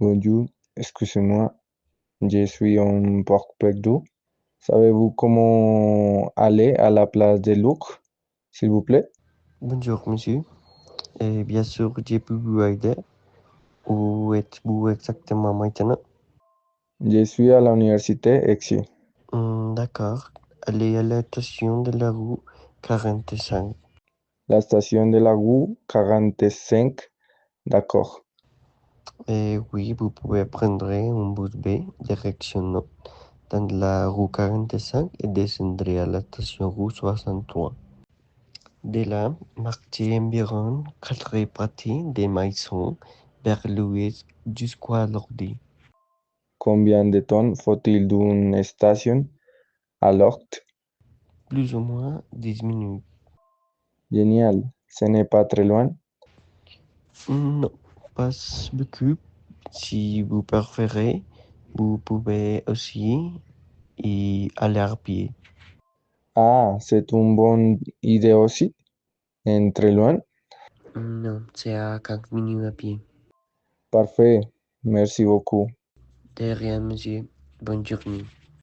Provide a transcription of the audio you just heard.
Bonjour, excusez-moi, je suis un peu perdu. Savez-vous comment aller à la place de Luc, s'il vous plaît? Bonjour monsieur, et bien sûr j'ai pu vous aider. Où êtes-vous exactement maintenant? Je suis à l'université ici. D'accord, allez à la station de la rue 45. La station de la rue 45, d'accord. Et oui, vous pouvez prendre un bus B direction nord dans la rue 45 et descendre à la station rue 63. De là, marchez environ 4 parties des maisons vers l'ouest jusqu'à l'ordi. Combien de temps faut-il d'une station à l'autre? Plus ou moins 10 minutes. Génial, ce n'est pas très loin. Non, pas beaucoup. Si vous préférez, vous pouvez aussi y aller à pied. Ah, c'est une bonne idée aussi. En très loin. Non, c'est à 4 minutes à pied. Parfait, merci beaucoup. De rien, monsieur. Bonne journée.